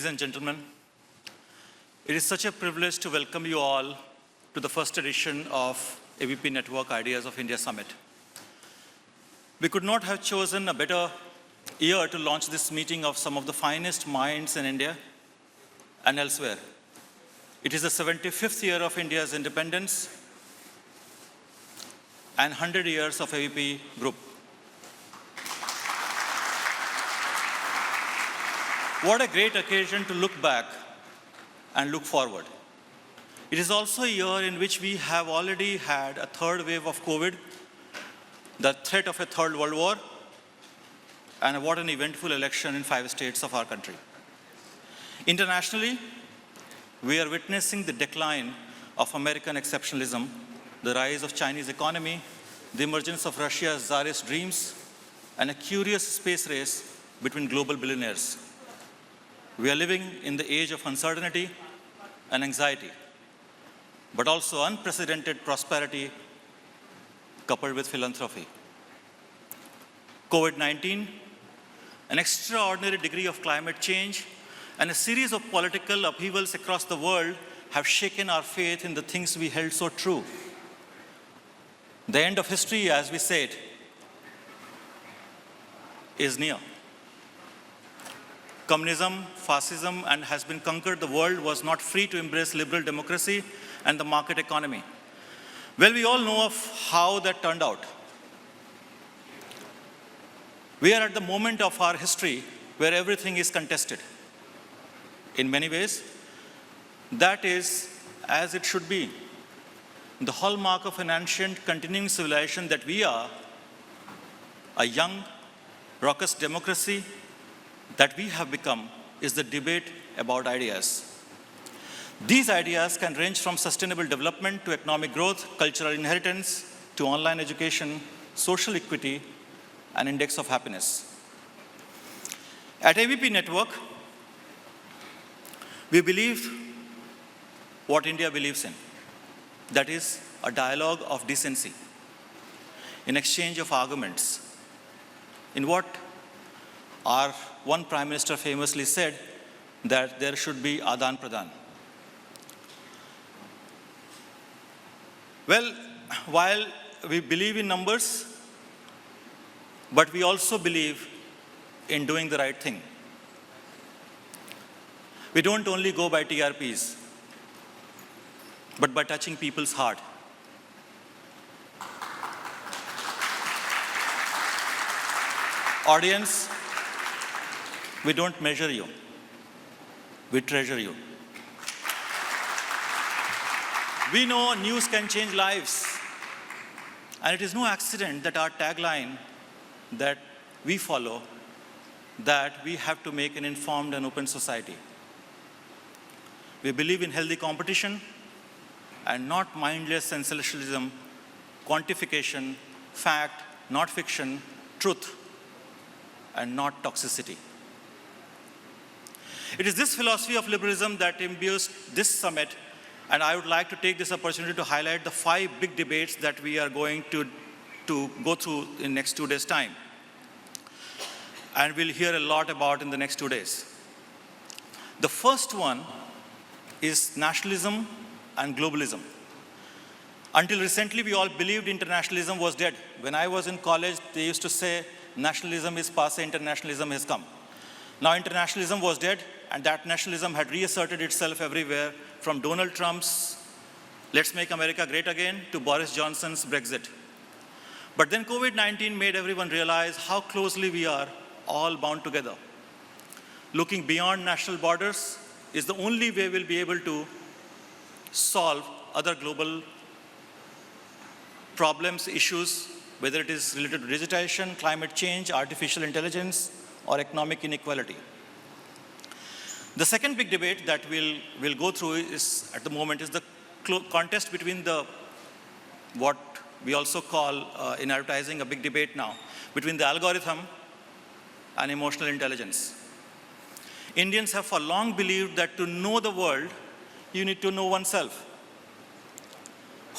Ladies and gentlemen, it is such a privilege to welcome you all to the first edition of ABP Network Ideas of India Summit. We could not have chosen a better year to launch this meeting of some of the finest minds in India and elsewhere. It is the 75th year of India's independence and 100 years of ABP Group. What a great occasion to look back and look forward. It is also a year in which we have already had a third wave of COVID, the threat of a third world war, and what an eventful election in 5 states of our country. Internationally, we are witnessing the decline of American exceptionalism, the rise of Chinese economy, the emergence of Russia's czarist dreams, and a curious space race between global billionaires. We are living in the age of uncertainty and anxiety, but also unprecedented prosperity coupled with philanthropy. COVID-19, an extraordinary degree of climate change, and a series of political upheavals across the world have shaken our faith in the things we held so true. The end of history, as we said, is near. Communism, fascism, and has been conquered. The world was not free to embrace liberal democracy and the market economy. Well, we all know of how that turned out. We are at the moment of our history where everything is contested. In many ways, that is as it should be. The hallmark of an ancient continuing civilization that we are, a young, raucous democracy that we have become, is the debate about ideas. These ideas can range from sustainable development to economic growth, cultural inheritance, to online education, social equity, and index of happiness. At ABP Network, we believe what India believes in. That is a dialogue of decency, an exchange of arguments, in what our one Prime Minister famously said, that there should be Adan Pradan. Well, while we believe in numbers, but we also believe in doing the right thing. We don't only go by TRPs, but by touching people's heart. Audience, we don't measure you, we treasure you. We know news can change lives, and it is no accident that our tagline that we follow, that we have to make an informed and open society. We believe in healthy competition and not mindless sensationalism, quantification, fact, not fiction, truth, and not toxicity. It is this philosophy of liberalism that imbues this summit, and I would like to take this opportunity to highlight the 5 big debates that we are going to go through in the next 2 days' time. And we'll hear a lot about in the next 2 days. The first one is nationalism and globalism. Until recently, we all believed internationalism was dead. When I was in college, they used to say, nationalism is passé, internationalism has come. Now, internationalism was dead, and that nationalism had reasserted itself everywhere, from Donald Trump's "Let's make America great again" to Boris Johnson's Brexit. But then COVID-19 made everyone realize how closely we are all bound together. Looking beyond national borders is the only way we'll be able to solve other global problems, issues, whether it is related to digitization, climate change, artificial intelligence, or economic inequality. The second big debate that we'll go through is, at the moment, is the contest between what we also call in advertising a big debate now, between the algorithm and emotional intelligence. Indians have for long believed that to know the world, you need to know oneself.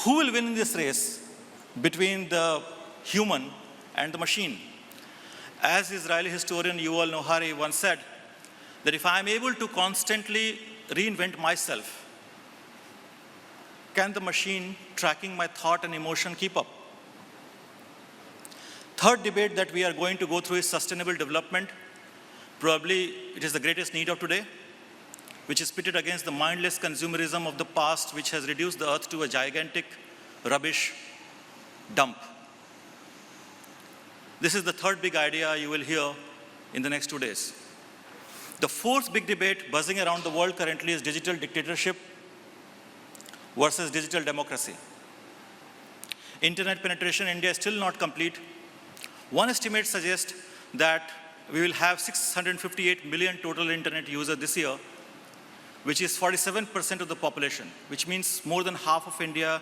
Who will win in this race between the human and the machine? As Israeli historian Yuval Noah Harari once said, that if I am able to constantly reinvent myself, can the machine tracking my thought and emotion keep up? Third debate that we are going to go through is sustainable development. Probably it is the greatest need of today, which is pitted against the mindless consumerism of the past, which has reduced the earth to a gigantic rubbish dump. This is the third big idea you will hear in the next 2 days. The fourth big debate buzzing around the world currently is digital dictatorship versus digital democracy. Internet penetration in India is still not complete. One estimate suggests that we will have 658 million total internet users this year, which is 47% of the population, which means more than half of India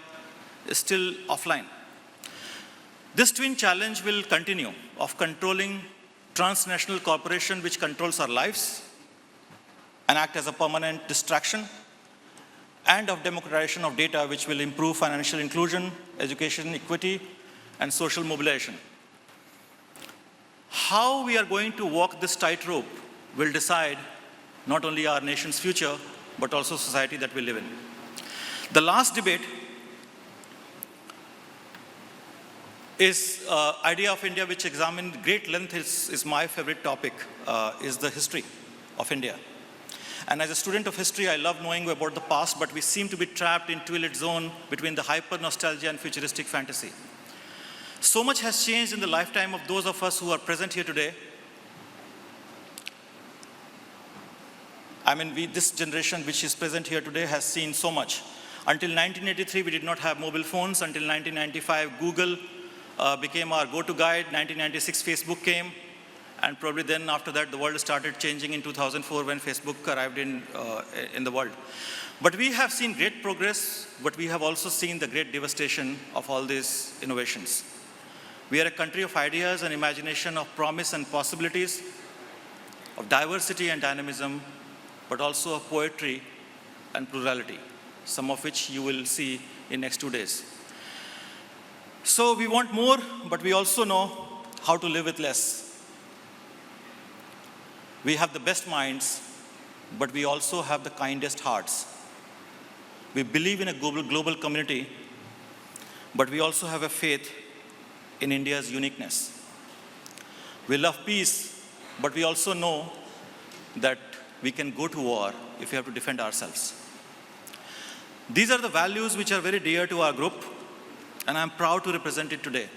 is still offline. This twin challenge will continue of controlling transnational corporation which controls our lives and act as a permanent distraction, and of democratization of data which will improve financial inclusion, education equity, and social mobilization. How we are going to walk this tightrope will decide not only our nation's future, but also society that we live in. The last debate is idea of India, which examined great length is my favorite topic, is the history of India. And as a student of history, I love knowing about the past, but we seem to be trapped in twilight zone between the hyper-nostalgia and futuristic fantasy. So much has changed in the lifetime of those of us who are present here today. I mean, this generation which is present here today has seen so much. Until 1983, we did not have mobile phones. Until 1995, Google became our go-to guide. 1996, Facebook came. And probably then after that, the world started changing in 2004 when Facebook arrived in the world. But we have seen great progress, but we have also seen the great devastation of all these innovations. We are a country of ideas and imagination, of promise and possibilities, of diversity and dynamism, but also of poetry and plurality, some of which you will see in next 2 days. So we want more, but we also know how to live with less. We have the best minds, but we also have the kindest hearts. We believe in a global community, but we also have a faith in India's uniqueness. We love peace, but we also know that we can go to war if we have to defend ourselves. These are the values which are very dear to our group, and I'm proud to represent it today.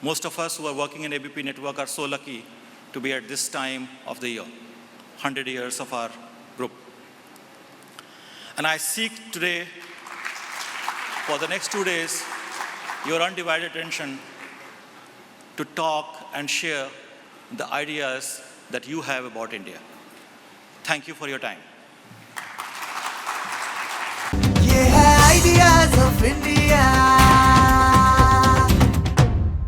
Most of us who are working in ABP network are so lucky to be at this time of the year, 100 years of our group. And I seek today, for the next 2 days, your undivided attention to talk and share the ideas that you have about India. Thank you for your time. ये है ideas of India.